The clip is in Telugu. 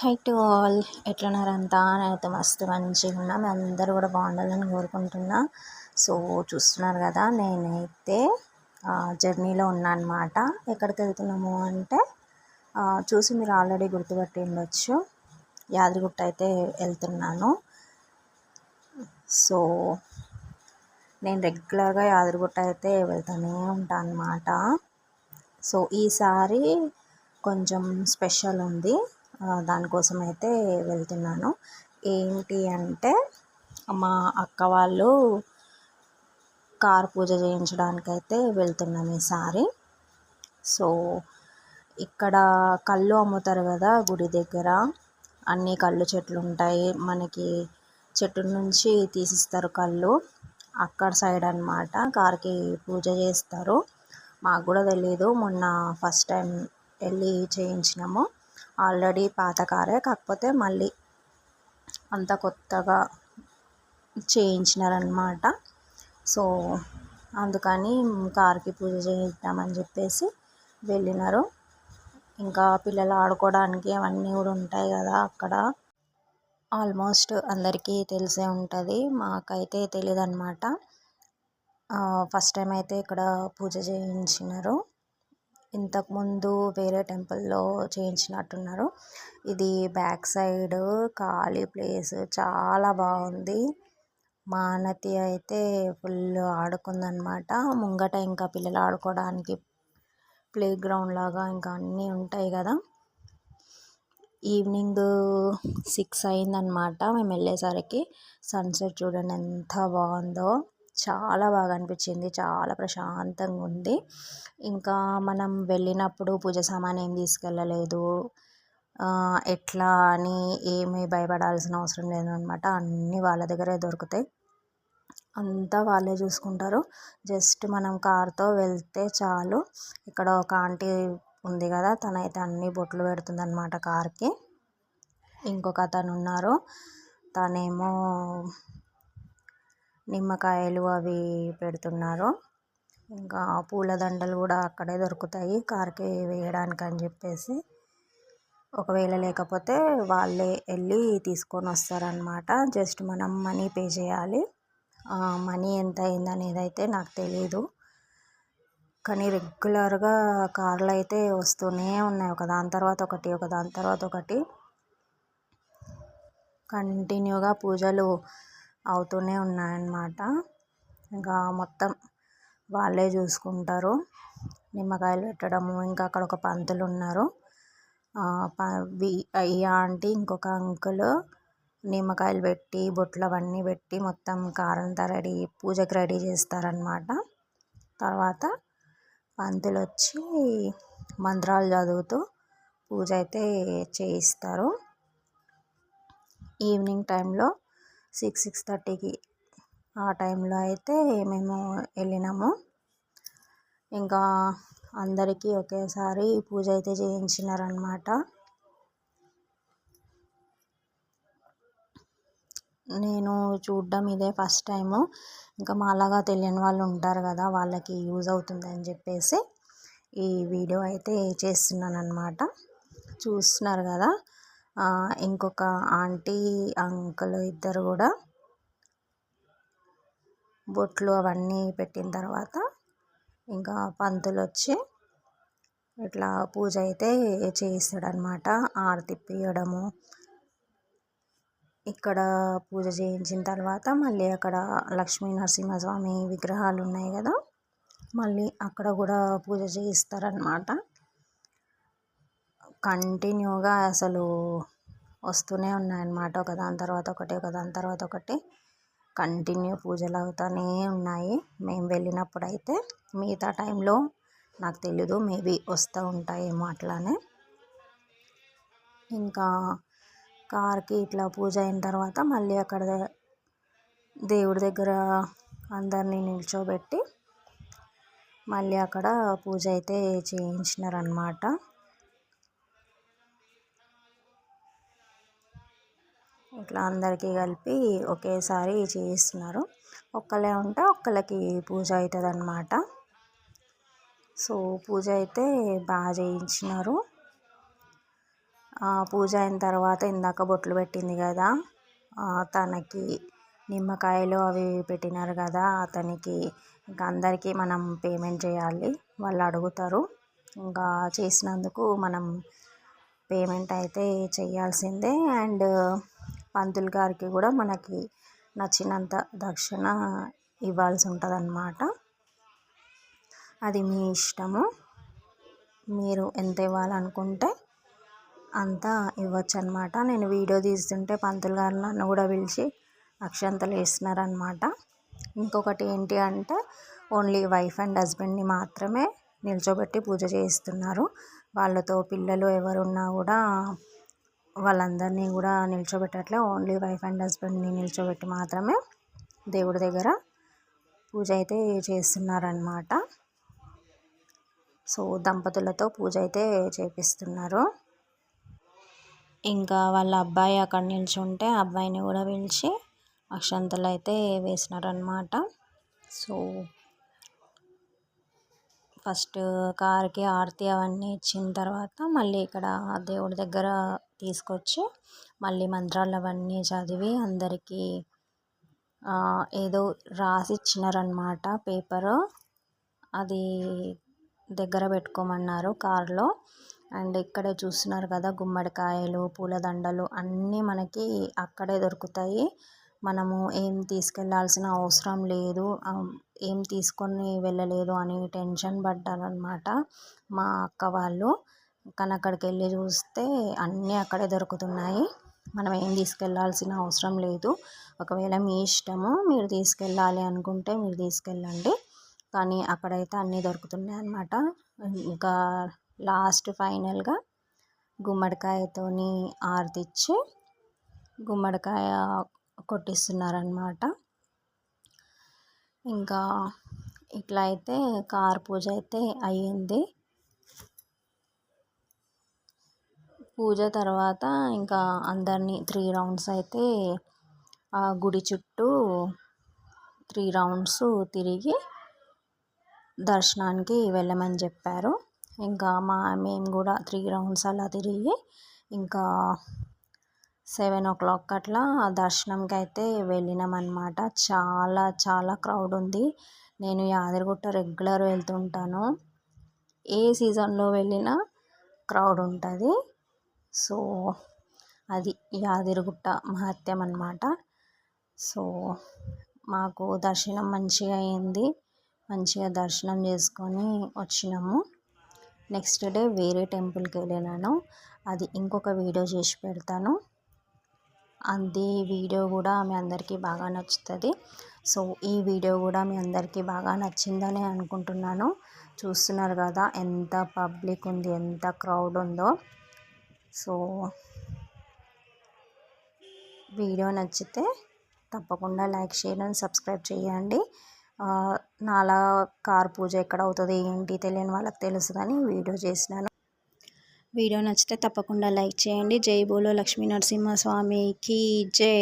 High to all, ఎట్లున్నారంతా? నేనైతే మస్తు మంచిగా ఉన్నా. మీ అందరూ కూడా బాగుండాలని కోరుకుంటున్నా. సో చూస్తున్నారు కదా, నేనైతే జర్నీలో ఉన్నా అనమాట. ఎక్కడికి వెళ్తున్నాము అంటే చూసి మీరు ఆల్రెడీ గుర్తుపట్టి ఉండొచ్చు, యాదగిరిగుట్ట అయితే వెళ్తున్నాను. సో నేను రెగ్యులర్గా యాదగిరిగుట్ట అయితే వెళ్తూనే ఉంటాను అనమాట. సో ఈసారి కొంచెం స్పెషల్ ఉంది, దానికోసం అయితే వెళ్తున్నాను. ఏంటి అంటే మా అక్క వాళ్ళు కార్ పూజ చేయించడానికైతే వెళ్తున్నాం ఈసారి. సో ఇక్కడ కళ్ళు అమ్ముతారు కదా గుడి దగ్గర, అన్ని కళ్ళు చెట్లు ఉంటాయి మనకి. చెట్టు నుంచి తీసిస్తారు కళ్ళు, అక్కడ సైడ్ అనమాట కార్కి పూజ చేస్తారు. మాకు కూడా తెలియదు, మొన్న ఫస్ట్ టైం వెళ్ళి చేయించినాము. ఆల్రెడీ పాత కారే, కాకపోతే మళ్ళీ అంత కొత్తగా చేయించినారనమాట. సో అందుకని కార్కి పూజ చేయిద్దామని చెప్పేసి వెళ్ళినారు. ఇంకా పిల్లలు ఆడుకోవడానికి అవన్నీ కూడా ఉంటాయి కదా అక్కడ. ఆల్మోస్ట్ అందరికీ తెలిసే ఉంటుంది, మాకైతే తెలియదు అనమాట. ఫస్ట్ టైం అయితే ఇక్కడ పూజ చేయించినారు. ఇంతకుముందు వేరే టెంపుల్లో చేయించినట్టున్నారు. ఇది బ్యాక్ సైడ్ ఖాళీ ప్లేస్, చాలా బాగుంది. మా అన్నతి అయితే ఫుల్ ఆడుకుందనమాట. ముంగట ఇంకా పిల్లలు ఆడుకోవడానికి ప్లే గ్రౌండ్ లాగా ఇంకా అన్నీ ఉంటాయి కదా. ఈవినింగ్ 6 అయిందనమాట మేము వెళ్ళేసరికి. సన్సెట్ చూడండి ఎంత బాగుందో, చాలా బాగా అనిపించింది, చాలా ప్రశాంతంగా ఉంది. ఇంకా మనం వెళ్ళినప్పుడు పూజ సామాన్ ఏం తీసుకెళ్ళలేదు, ఎట్లా అని ఏమీ భయపడాల్సిన అవసరం లేదనమాట. అన్నీ వాళ్ళ దగ్గరే దొరుకుతాయి, అంతా వాళ్ళే చూసుకుంటారు. జస్ట్ మనం కార్తో వెళ్తే చాలు. ఇక్కడ ఒక ఆంటీ ఉంది కదా, తనైతే అన్ని బొట్లు పెడుతుంది అనమాట కార్కి. ఇంకొక అతను ఉన్నారు, తనేమో నిమ్మకాయలు అవి పెడుతున్నారు. ఇంకా పూలదండలు కూడా అక్కడే దొరుకుతాయి కార్కి వేయడానికి అని చెప్పేసి. ఒకవేళ లేకపోతే వాళ్ళే వెళ్ళి తీసుకొని వస్తారనమాట. జస్ట్ మనం మనీ పే చేయాలి. మనీ ఎంత అయింది అనేది అయితే నాకు తెలీదు, కానీ రెగ్యులర్గా కార్లు అయితే వస్తూనే ఉన్నాయి, ఒకదాని తర్వాత ఒకటి, ఒకదాని తర్వాత ఒకటి. కంటిన్యూగా పూజలు అవుతూనే ఉన్నాయన్నమాట. ఇంకా మొత్తం వాళ్ళే చూసుకుంటారు. నిమ్మకాయలు పెట్టడము, ఇంకా అక్కడ ఒక పంతులు ఉన్నారు, ఈ ఆంటీ ఇంకొక అంకుల్ నిమ్మకాయలు పెట్టి బొట్లు అవన్నీ పెట్టి మొత్తం కారంతా రెడీ, పూజకి రెడీ చేస్తారనమాట. తర్వాత పంతులు వచ్చి మంత్రాలు చదువుతూ పూజ అయితే చేయిస్తారు. ఈవినింగ్ టైంలో 6-6:30కి ఆ టైంలో అయితే మేము వెళ్ళినాము. ఇంకా అందరికీ ఒకేసారి పూజ అయితే చేయించినారనమాట. నేను చూడడం ఇదే ఫస్ట్ టైము. ఇంకా మాలాగా తెలియని వాళ్ళు ఉంటారు కదా, వాళ్ళకి యూజ్ అవుతుంది అని చెప్పేసి ఈ వీడియో అయితే చేస్తున్నాను అనమాట. చూస్తున్నారు కదా, ఇంకొక ఆంటీ అంకుల్ ఇద్దరు కూడా బొట్లు అవన్నీ పెట్టిన తర్వాత ఇంకా పంతులు వచ్చి ఇట్లా పూజ అయితే చేయిస్తాడనమాట. ఆరతి ఇప్పియడము, ఇక్కడ పూజ చేయించిన తర్వాత మళ్ళీ అక్కడ లక్ష్మీ నరసింహస్వామి విగ్రహాలు ఉన్నాయి కదా, మళ్ళీ అక్కడ కూడా పూజ చేయిస్తారనమాట. కంటిన్యూగా అసలు వస్తూనే ఉన్నాయన్నమాట, ఒకదాని తర్వాత ఒకటి, ఒకదాని తర్వాత ఒకటి. కంటిన్యూ పూజలు అవుతూనే ఉన్నాయి మేము వెళ్ళినప్పుడు అయితే. మిగతా టైంలో నాకు తెలీదు, మేబీ వస్తూ ఉంటాయేమో అట్లానే. ఇంకా కార్కి ఇట్లా పూజ అయిన తర్వాత మళ్ళీ అక్కడ దేవుడి దగ్గర అందరినీ నిల్చోబెట్టి మళ్ళీ అక్కడ పూజ అయితే చేయించినారనమాట. ఇట్లా అందరికీ కలిపి ఒకేసారి చేయిస్తున్నారు. ఒక్కలే ఉంటే ఒక్కళ్ళకి పూజ అవుతుంది అన్నమాట. సో పూజ అయితే బాగా చేయించినారు. పూజ అయిన తర్వాత ఇందాక బొట్లు పెట్టింది కదా, తనకి నిమ్మకాయలు అవి పెట్టినారు కదా అతనికి. ఇంకా అందరికీ మనం పేమెంట్ చేయాలి, వాళ్ళు అడుగుతారు. ఇంకా చేసినందుకు మనం పేమెంట్ అయితే చేయాల్సిందే. అండ్ పంతులు గారికి కూడా మనకి నచ్చినంత దక్షిణ ఇవ్వాల్సి ఉంటుంది అన్నమాట. అది మీ ఇష్టము, మీరు ఎంత ఇవ్వాలనుకుంటే అంతా ఇవ్వచ్చు అనమాట. నేను వీడియో తీస్తుంటే పంతులు గారు నన్ను కూడా పిలిచి అక్షంతలు వేస్తున్నారనమాట. ఇంకొకటి ఏంటి అంటే ఓన్లీ వైఫ్ అండ్ హస్బెండ్ని మాత్రమే నిల్చోబెట్టి పూజ చేయిస్తున్నారు. వాళ్ళతో పిల్లలు ఎవరున్నా కూడా వాళ్ళందరినీ కూడా నిల్చోబెట్టట్లే. ఓన్లీ వైఫ్ అండ్ హస్బెండ్ని నిల్చోబెట్టి మాత్రమే దేవుడి దగ్గర పూజ అయితే చేస్తున్నారనమాట. సో దంపతులతో పూజ అయితే చేపిస్తున్నారు. ఇంకా వాళ్ళ అబ్బాయి అక్కడ నిల్చుంటే అబ్బాయిని కూడా పిలిచి అక్షంతలు అయితే వేసినారనమాట. సో ఫస్ట్ కార్కి ఆరతి అవన్నీ ఇచ్చిన తర్వాత మళ్ళీ ఇక్కడ దేవుడి దగ్గర తీసుకొచ్చి మళ్ళీ మంత్రాలు అవన్నీ చదివి అందరికీ ఏదో రాసి ఇచ్చినారనమాట పేపరు. అది దగ్గర పెట్టుకోమన్నారు కార్లో. అండ్ ఇక్కడే చూస్తున్నారు కదా గుమ్మడికాయలు, పూలదండలు అన్నీ మనకి అక్కడే దొరుకుతాయి. మనము ఏం తీసుకెళ్లాల్సిన అవసరం లేదు, ఏం తీసుకొని వెళ్ళలేదు అని టెన్షన్ పడ్డారనమాట మా అక్క వాళ్ళు. కానీ అక్కడికి వెళ్ళి చూస్తే అన్నీ అక్కడే దొరుకుతున్నాయి, మనం ఏం తీసుకెళ్లాల్సిన అవసరం లేదు. ఒకవేళ మీ ఇష్టము, మీరు తీసుకెళ్ళాలి అనుకుంటే మీరు తీసుకెళ్ళండి, కానీ అక్కడైతే అన్నీ దొరుకుతున్నాయి అన్నమాట. ఇంకా లాస్ట్ ఫైనల్గా గుమ్మడికాయతోని ఆరతి ఇచ్చి గుమ్మడికాయ కొట్టిస్తున్నారనమాట. ఇంకా ఇట్లా అయితే కార్ పూజ అయితే అయ్యింది. పూజ తర్వాత ఇంకా అందరినీ 3 రౌండ్స్ అయితే ఆ గుడి చుట్టూ 3 రౌండ్స్ తిరిగి దర్శనానికి వెళ్ళమని చెప్పారు. ఇంకా మేము కూడా 3 రౌండ్స్ అలా తిరిగి ఇంకా 7 o'clock అట్లా దర్శనంకి అయితే వెళ్ళినామన్నమాట. చాలా చాలా క్రౌడ్ ఉంది. నేను యాదగిరిగుట్ట రెగ్యులర్ వెళ్తుంటాను, ఏ సీజన్లో వెళ్ళినా క్రౌడ్ ఉంటుంది. సో అది యాదగిరిగుట్ట మహత్యం అన్నమాట. సో మాకు దర్శనం మంచిగా అయింది, మంచిగా దర్శనం చేసుకొని వచ్చినాము. నెక్స్ట్ డే వేరే టెంపుల్కి వెళ్ళినాను, అది ఇంకొక వీడియో చేసి పెడతాను. అది వీడియో కూడా మీ అందరికీ బాగా నచ్చుతుంది. సో ఈ వీడియో కూడా మీ అందరికీ బాగా నచ్చిందని అనుకుంటున్నాను. చూస్తున్నారు కదా ఎంత పబ్లిక్ ఉంది, ఎంత క్రౌడ్ ఉందో. సో వీడియో నచ్చితే తప్పకుండా లైక్, షేర్ అండ్ సబ్స్క్రైబ్ చేయండి. నాలా కార్ పూజ ఎక్కడ అవుతుంది ఏంటి తెలియని వాళ్ళకి తెలుస్తుందని వీడియో చేసినాను. వీడియో నచ్చితే తప్పకుండా లైక్ చేయండి. జై బోలో లక్ష్మీ నరసింహస్వామికి జై.